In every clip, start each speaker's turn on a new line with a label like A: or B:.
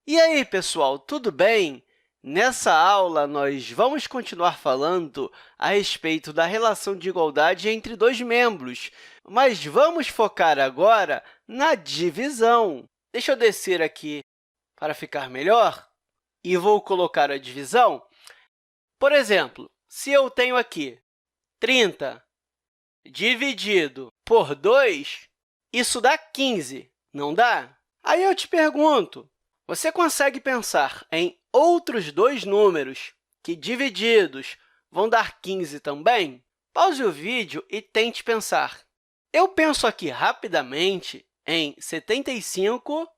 A: E aí, pessoal, tudo bem? Nessa aula, nós vamos continuar falando a respeito da relação de igualdade entre dois membros, mas vamos focar agora na divisão. Deixa eu descer aqui para ficar melhor e vou colocar a divisão. Por exemplo, se eu tenho aqui 30 dividido por 2, isso dá 15, não dá? Aí eu te pergunto, você consegue pensar em outros dois números que, divididos, vão dar 15 também? Pause o vídeo e tente pensar. Eu penso aqui rapidamente em 75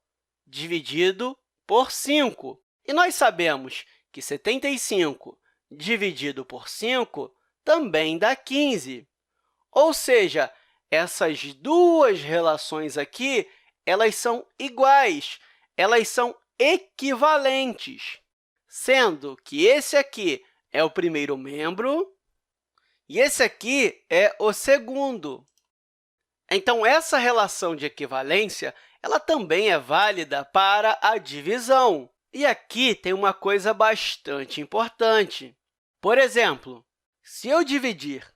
A: dividido por 5. E nós sabemos que 75 dividido por 5 também dá 15. Ou seja, essas duas relações aqui, elas são iguais, elas são equivalentes, sendo que esse aqui é o primeiro membro e esse aqui é o segundo. Então, essa relação de equivalência ela também é válida para a divisão. E aqui tem uma coisa bastante importante. Por exemplo, se eu dividir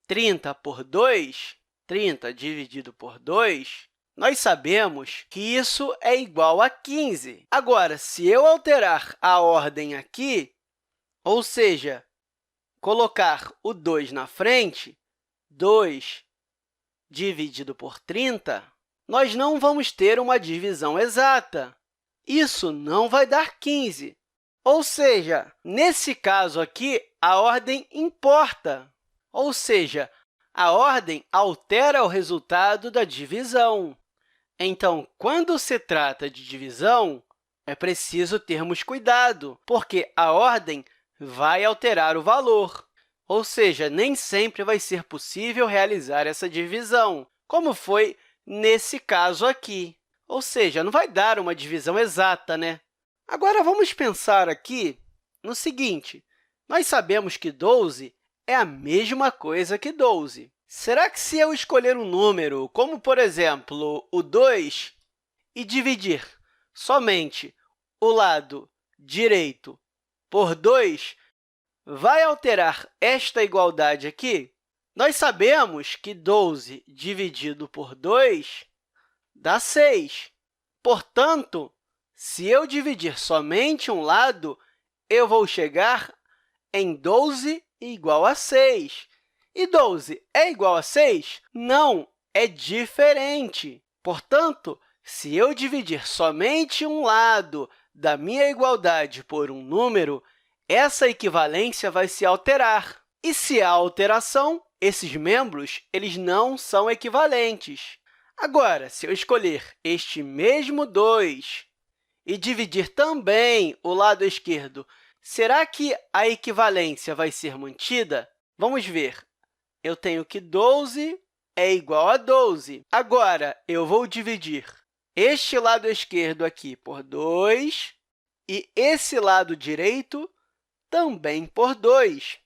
A: 30 por 2, 30 dividido por 2, nós sabemos que isso é igual a 15. Agora, se eu alterar a ordem aqui, ou seja, colocar o 2 na frente, 2 dividido por 30, nós não vamos ter uma divisão exata. Isso não vai dar 15. Ou seja, nesse caso aqui, a ordem importa. Ou seja, a ordem altera o resultado da divisão. Então, quando se trata de divisão, é preciso termos cuidado, porque a ordem vai alterar o valor. Ou seja, nem sempre vai ser possível realizar essa divisão, como foi nesse caso aqui. Ou seja, não vai dar uma divisão exata, né? Agora, vamos pensar aqui no seguinte. Nós sabemos que 12 é a mesma coisa que 12. Será que se eu escolher um número, como, por exemplo, o 2, e dividir somente o lado direito por 2, vai alterar esta igualdade aqui? Nós sabemos que 12 dividido por 2 dá 6. Portanto, se eu dividir somente um lado, eu vou chegar em 12 igual a 6. E 12 é igual a 6? Não, é diferente. Portanto, se eu dividir somente um lado da minha igualdade por um número, essa equivalência vai se alterar. E se há alteração, esses membros eles não são equivalentes. Agora, se eu escolher este mesmo 2 e dividir também o lado esquerdo, será que a equivalência vai ser mantida? Vamos ver. Eu tenho que 12 é igual a 12. Agora, eu vou dividir este lado esquerdo aqui por 2 e esse lado direito também por 2.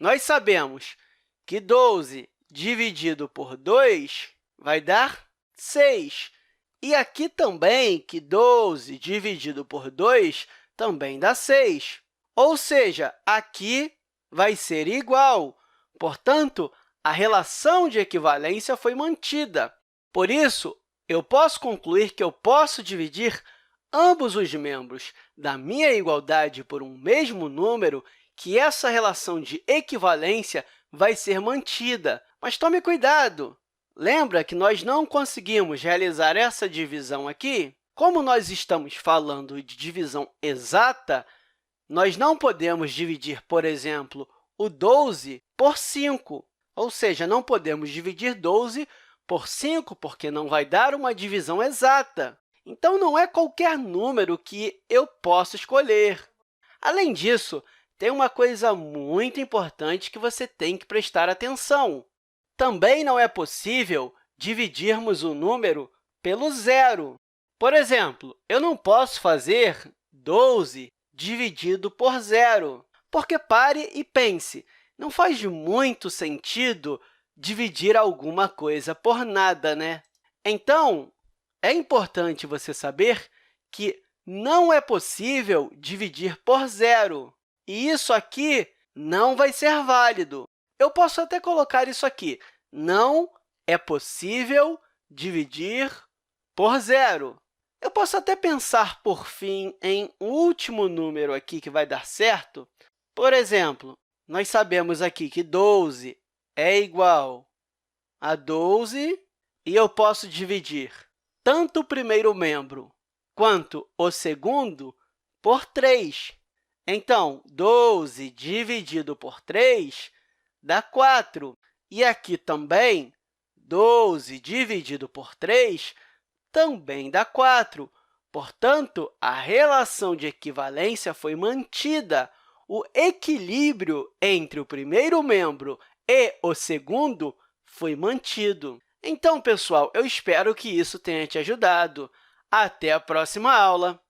A: Nós sabemos que 12 dividido por 2 vai dar 6. E aqui também que 12 dividido por 2 também dá 6. Ou seja, aqui vai ser igual. Portanto, a relação de equivalência foi mantida. Por isso, eu posso concluir que eu posso dividir ambos os membros da minha igualdade por um mesmo número, que essa relação de equivalência vai ser mantida. Mas tome cuidado! Lembra que nós não conseguimos realizar essa divisão aqui? Como nós estamos falando de divisão exata, nós não podemos dividir, por exemplo, o 12 por 5, ou seja, não podemos dividir 12 por 5, porque não vai dar uma divisão exata. Então, não é qualquer número que eu posso escolher. Além disso, tem uma coisa muito importante que você tem que prestar atenção. Também não é possível dividirmos o número pelo zero. Por exemplo, eu não posso fazer 12 dividido por zero, porque pare e pense, não faz muito sentido dividir alguma coisa por nada, né? Então, é importante você saber que não é possível dividir por zero. E isso aqui não vai ser válido. Eu posso até colocar isso aqui. Não é possível dividir por zero. Eu posso até pensar, por fim, em um último número aqui que vai dar certo. Por exemplo, nós sabemos aqui que 12 é igual a 12, e eu posso dividir tanto o primeiro membro quanto o segundo por 3. Então, 12 dividido por 3 dá 4. E aqui também, 12 dividido por 3 também dá 4. Portanto, a relação de equivalência foi mantida. O equilíbrio entre o primeiro membro e o segundo foi mantido. Então, pessoal, eu espero que isso tenha te ajudado. Até a próxima aula!